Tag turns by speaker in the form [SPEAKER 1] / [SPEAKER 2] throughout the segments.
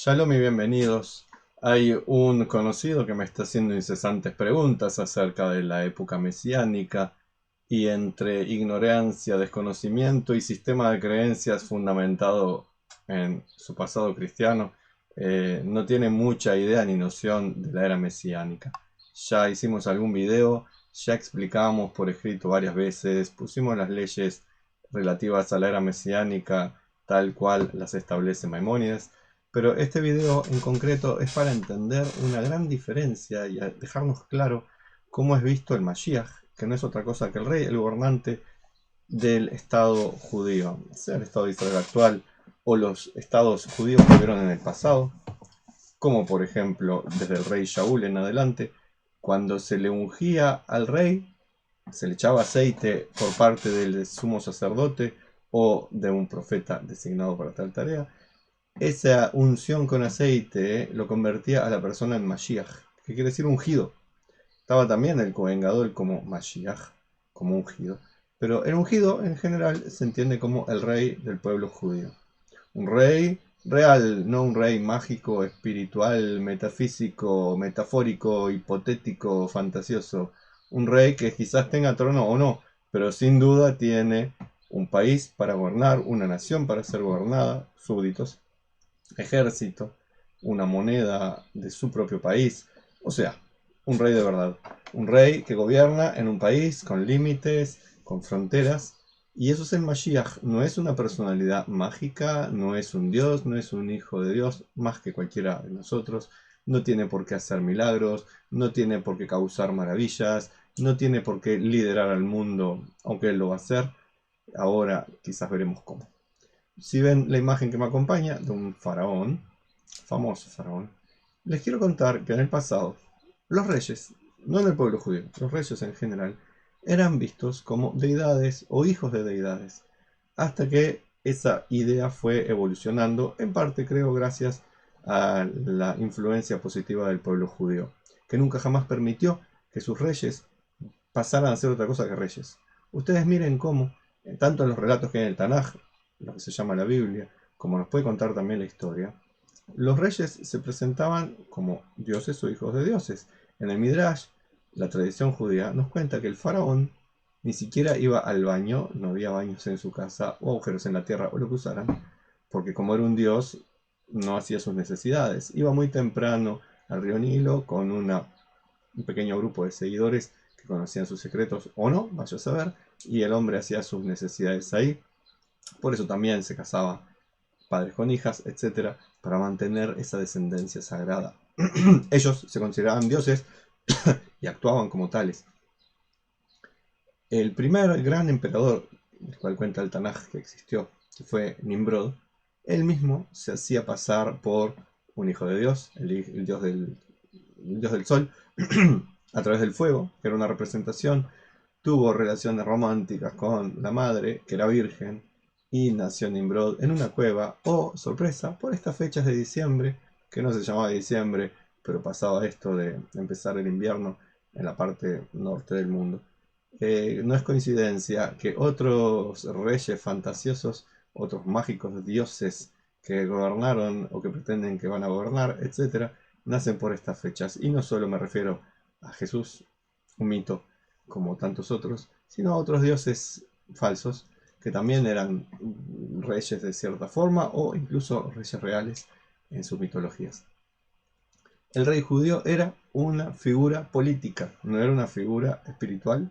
[SPEAKER 1] Shalom y bienvenidos. Hay un conocido que me está haciendo incesantes preguntas acerca de la época mesiánica y entre ignorancia, desconocimiento y sistema de creencias fundamentado en su pasado cristiano, no tiene mucha idea ni noción de la era mesiánica. Ya hicimos algún video, ya explicamos por escrito varias veces, pusimos las leyes relativas a la era mesiánica tal cual las establece Maimónides. Pero este video en concreto es para entender una gran diferencia y dejarnos claro cómo es visto el Mashiach, que no es otra cosa que el rey, el gobernante del Estado judío, sea el Estado de Israel actual o los estados judíos que hubieron en el pasado, como por ejemplo desde el rey Shaul en adelante, cuando se le ungía al rey, se le echaba aceite por parte del sumo sacerdote o de un profeta designado para tal tarea. Esa unción con aceite lo convertía a la persona en Mashiach, que quiere decir ungido. Estaba también el Kohen Gadol como Mashiach, como ungido. Pero el ungido en general se entiende como el rey del pueblo judío. Un rey real, no un rey mágico, espiritual, metafísico, metafórico, hipotético, fantasioso. Un rey que quizás tenga trono o no, pero sin duda tiene un país para gobernar, una nación para ser gobernada, súbditos, ejército, una moneda de su propio país, o sea, un rey de verdad. Un rey que gobierna en un país con límites, con fronteras, y eso es el Mashiach. No es una personalidad mágica, no es un Dios, no es un hijo de Dios, más que cualquiera de nosotros. No tiene por qué hacer milagros, no tiene por qué causar maravillas, no tiene por qué liderar al mundo, aunque él lo va a hacer. Ahora quizás veremos cómo. Si ven la imagen que me acompaña de un faraón, famoso faraón, les quiero contar que en el pasado los reyes, no en el pueblo judío, los reyes en general, eran vistos como deidades o hijos de deidades, hasta que esa idea fue evolucionando, en parte creo gracias a la influencia positiva del pueblo judío, que nunca jamás permitió que sus reyes pasaran a ser otra cosa que reyes. Ustedes miren cómo, tanto en los relatos que hay en el Tanaj, lo que se llama la Biblia, como nos puede contar también la historia, los reyes se presentaban como dioses o hijos de dioses. En el Midrash, la tradición judía nos cuenta que el faraón ni siquiera iba al baño, no había baños en su casa o agujeros en la tierra o lo que usaran, porque como era un dios, no hacía sus necesidades. Iba muy temprano al río Nilo con un pequeño grupo de seguidores que conocían sus secretos o no, vaya a saber, y el hombre hacía sus necesidades ahí. Por eso también se casaba padres con hijas, etcétera, para mantener esa descendencia sagrada. Ellos se consideraban dioses y actuaban como tales. El primer gran emperador, del cual cuenta el Tanaj que existió, que fue Nimrod, él mismo se hacía pasar por un hijo de Dios, el dios del sol, a través del fuego, que era una representación. Tuvo relaciones románticas con la madre, que era virgen, y nació Nimrod en una cueva, o, sorpresa, por estas fechas de diciembre, que no se llamaba diciembre, pero pasaba esto de empezar el invierno en la parte norte del mundo. No es coincidencia que otros reyes fantasiosos, otros mágicos dioses que gobernaron o que pretenden que van a gobernar, etcétera, nacen por estas fechas. Y no solo me refiero a Jesús, un mito, como tantos otros, sino a otros dioses falsos que también eran reyes de cierta forma o incluso reyes reales en sus mitologías. El rey judío era una figura política, no era una figura espiritual,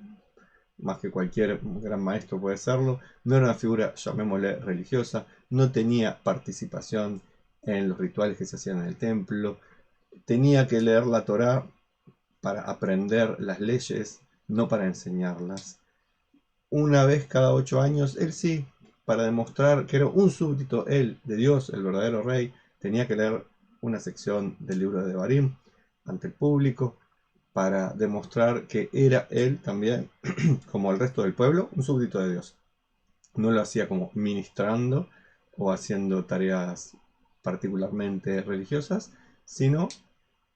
[SPEAKER 1] más que cualquier gran maestro puede serlo, no era una figura, llamémosle, religiosa, no tenía participación en los rituales que se hacían en el templo, tenía que leer la Torá para aprender las leyes, no para enseñarlas. Una vez cada 8 años, él sí, para demostrar que era un súbdito, él, de Dios, el verdadero rey, tenía que leer una sección del libro de Devarim ante el público para demostrar que era él también, como el resto del pueblo, un súbdito de Dios. No lo hacía como ministrando o haciendo tareas particularmente religiosas, sino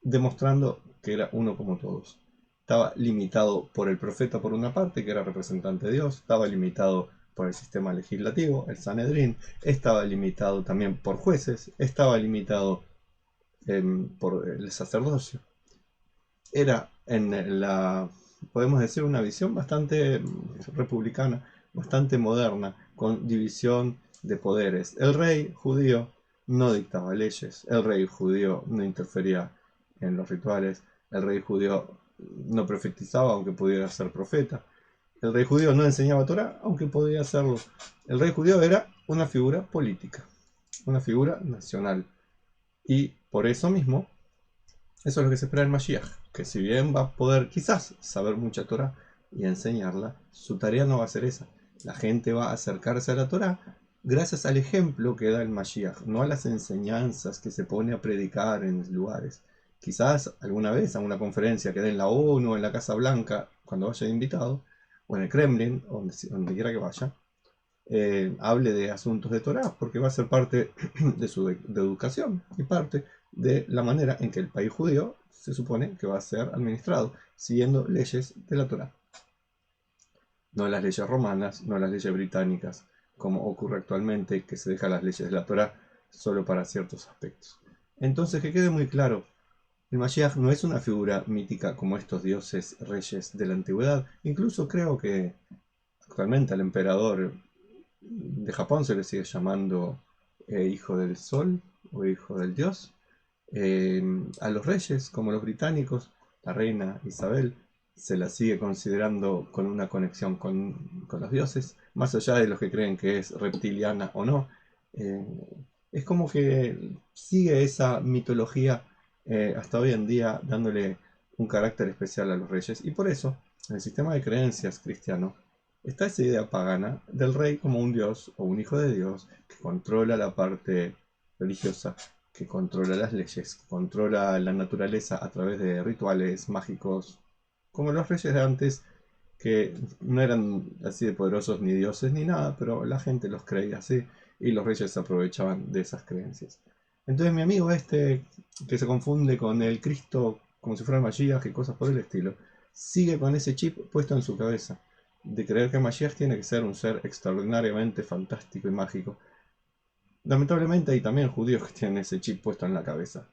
[SPEAKER 1] demostrando que era uno como todos. Estaba limitado por el profeta por una parte, que era representante de Dios, estaba limitado por el sistema legislativo, el Sanedrín, estaba limitado también por jueces, estaba limitado por el sacerdocio. Era en la, podemos decir, una visión bastante republicana, bastante moderna, con división de poderes. El rey judío no dictaba leyes, el rey judío no interfería en los rituales, el rey judío no profetizaba aunque pudiera ser profeta, el rey judío no enseñaba Torah aunque podía hacerlo. El rey judío era una figura política, una figura nacional. Y por eso mismo, eso es lo que se espera del Mashiach, que si bien va a poder quizás saber mucha Torah y enseñarla, su tarea no va a ser esa. La gente va a acercarse a la Torah gracias al ejemplo que da el Mashiach, no a las enseñanzas que se pone a predicar en lugares. Quizás alguna vez a una conferencia que dé en la ONU o en la Casa Blanca, cuando vaya invitado, o en el Kremlin, donde quiera que vaya, hable de asuntos de Torah, porque va a ser parte de su de educación y parte de la manera en que el país judío se supone que va a ser administrado, siguiendo leyes de la Torah. No las leyes romanas, no las leyes británicas, como ocurre actualmente, que se deja las leyes de la Torah solo para ciertos aspectos. Entonces, que quede muy claro, el Mashiach no es una figura mítica como estos dioses reyes de la antigüedad. Incluso creo que actualmente al emperador de Japón se le sigue llamando hijo del sol o hijo del dios. A los reyes, como los británicos, la reina Isabel, se la sigue considerando con una conexión con los dioses, más allá de los que creen que es reptiliana o no. Eh, es como que sigue esa mitología hasta hoy en día, dándole un carácter especial a los reyes. Y por eso, en el sistema de creencias cristiano, está esa idea pagana del rey como un dios o un hijo de Dios que controla la parte religiosa, que controla las leyes, que controla la naturaleza a través de rituales mágicos, como los reyes de antes, que no eran así de poderosos ni dioses ni nada, pero la gente los creía así y los reyes se aprovechaban de esas creencias. Entonces mi amigo este, que se confunde con el Cristo como si fuera Mashiach y cosas por el estilo, sigue con ese chip puesto en su cabeza, de creer que Mashiach tiene que ser un ser extraordinariamente fantástico y mágico. Lamentablemente hay también judíos que tienen ese chip puesto en la cabeza.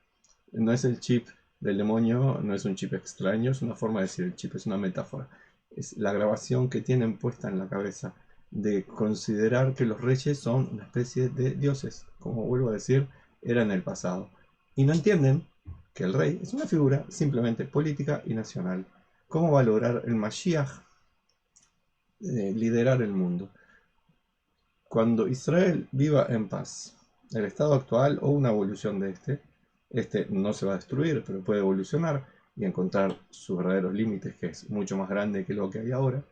[SPEAKER 1] No es el chip del demonio, no es un chip extraño, es una forma de decir el chip, es una metáfora. Es la grabación que tienen puesta en la cabeza de considerar que los reyes son una especie de dioses, como vuelvo a decir, era en el pasado. Y no entienden que el rey es una figura simplemente política y nacional. ¿Cómo va a lograr el Mashiach liderar el mundo? Cuando Israel viva en paz, el estado actual o una evolución de este no se va a destruir, pero puede evolucionar y encontrar sus verdaderos límites, que es mucho más grande que lo que hay ahora,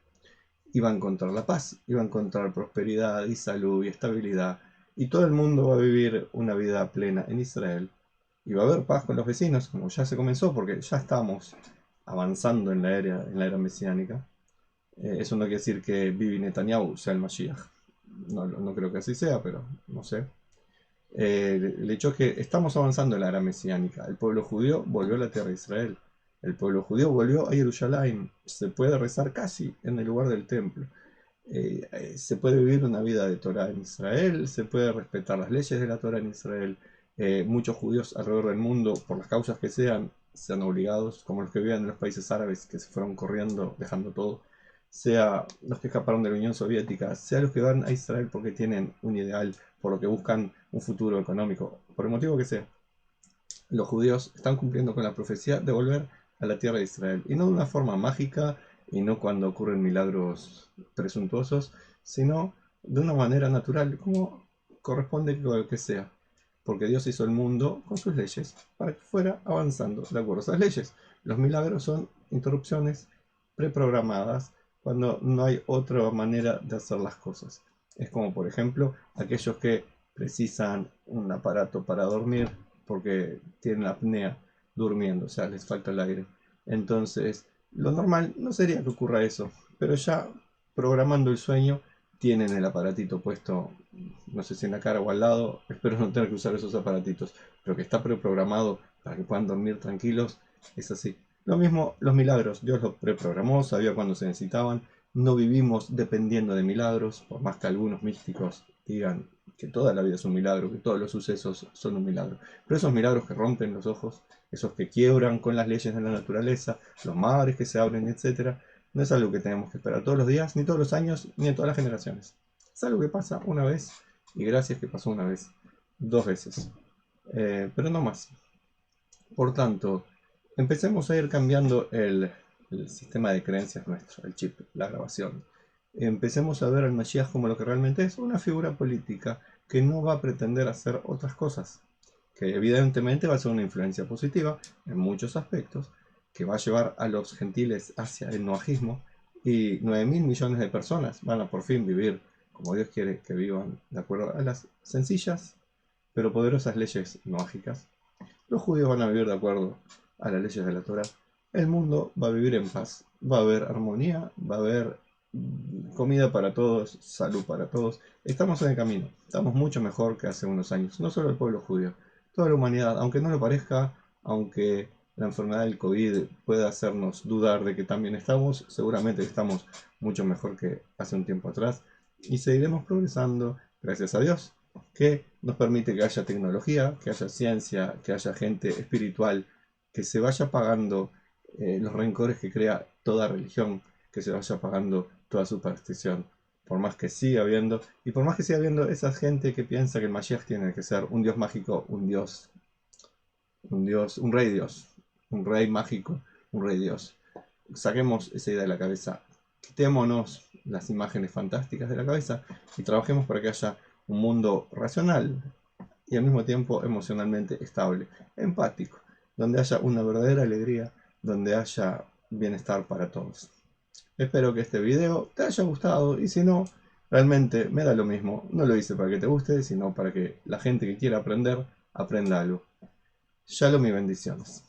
[SPEAKER 1] y va a encontrar la paz, y va a encontrar prosperidad y salud y estabilidad, y todo el mundo va a vivir una vida plena en Israel, y va a haber paz con los vecinos, como ya se comenzó, porque ya estamos avanzando en la era mesiánica. Eso no quiere decir que Bibi Netanyahu sea el Mashiach. No creo que así sea, pero no sé. El hecho es que estamos avanzando en la era mesiánica. El pueblo judío volvió a la tierra de Israel. El pueblo judío volvió a Jerusalén. Se puede rezar casi en el lugar del templo. Se puede vivir una vida de Torah en Israel. Se puede respetar las leyes de la Torah en Israel. Muchos judíos alrededor del mundo, por las causas que sean obligados, como los que viven en los países árabes que se fueron corriendo, dejando todo, sea los que escaparon de la Unión Soviética, sea los que van a Israel porque tienen un ideal, por lo que buscan un futuro económico, por el motivo que sea. Los judíos están cumpliendo con la profecía de volver a la tierra de Israel, y no de una forma mágica, y no cuando ocurren milagros presuntuosos, sino de una manera natural, como corresponde que sea, porque Dios hizo el mundo con sus leyes para que fuera avanzando de acuerdo a esas leyes. Los milagros son interrupciones preprogramadas cuando no hay otra manera de hacer las cosas. Es como, por ejemplo, aquellos que precisan un aparato para dormir porque tienen apnea durmiendo, o sea, les falta el aire. Entonces, lo normal no sería que ocurra eso, pero ya programando el sueño, tienen el aparatito puesto, no sé si en la cara o al lado, espero no tener que usar esos aparatitos, pero que está preprogramado para que puedan dormir tranquilos, es así. Lo mismo los milagros, Dios los preprogramó, sabía cuándo se necesitaban, no vivimos dependiendo de milagros, por más que algunos místicos digan que toda la vida es un milagro, que todos los sucesos son un milagro. Pero esos milagros que rompen los ojos, esos que quiebran con las leyes de la naturaleza, los mares que se abren, etcétera, no es algo que tenemos que esperar todos los días, ni todos los años, ni en todas las generaciones. Es algo que pasa una vez, y gracias que pasó una vez, dos veces, pero no más. Por tanto, empecemos a ir cambiando el sistema de creencias nuestro, el chip, la grabación. Empecemos a ver al Mashiach como lo que realmente es, una figura política que no va a pretender hacer otras cosas, que evidentemente va a ser una influencia positiva en muchos aspectos, que va a llevar a los gentiles hacia el noajismo, y 9.000 millones de personas van a por fin vivir como Dios quiere que vivan, de acuerdo a las sencillas pero poderosas leyes noágicas. Los judíos van a vivir de acuerdo a las leyes de la Torah. El mundo va a vivir en paz. Va a haber armonía, va a haber comida para todos, salud para todos. Estamos en el camino. Estamos mucho mejor que hace unos años. No solo el pueblo judío, toda la humanidad. Aunque no lo parezca, aunque la enfermedad del COVID pueda hacernos dudar de que también estamos, seguramente estamos mucho mejor que hace un tiempo atrás. Y seguiremos progresando, gracias a Dios, que nos permite que haya tecnología, que haya ciencia, que haya gente espiritual, que se vaya apagando los rencores que crea toda religión, que se vaya apagando toda superstición, por más que siga habiendo, y por más que siga habiendo esa gente que piensa que el Mashiach tiene que ser un dios mágico, un rey dios, un rey mágico, un rey dios. Saquemos esa idea de la cabeza, quitémonos las imágenes fantásticas de la cabeza y trabajemos para que haya un mundo racional y al mismo tiempo emocionalmente estable, empático, donde haya una verdadera alegría, donde haya bienestar para todos. Espero que este video te haya gustado y si no, realmente me da lo mismo. No lo hice para que te guste, sino para que la gente que quiera aprender, aprenda algo. Shalom y bendiciones.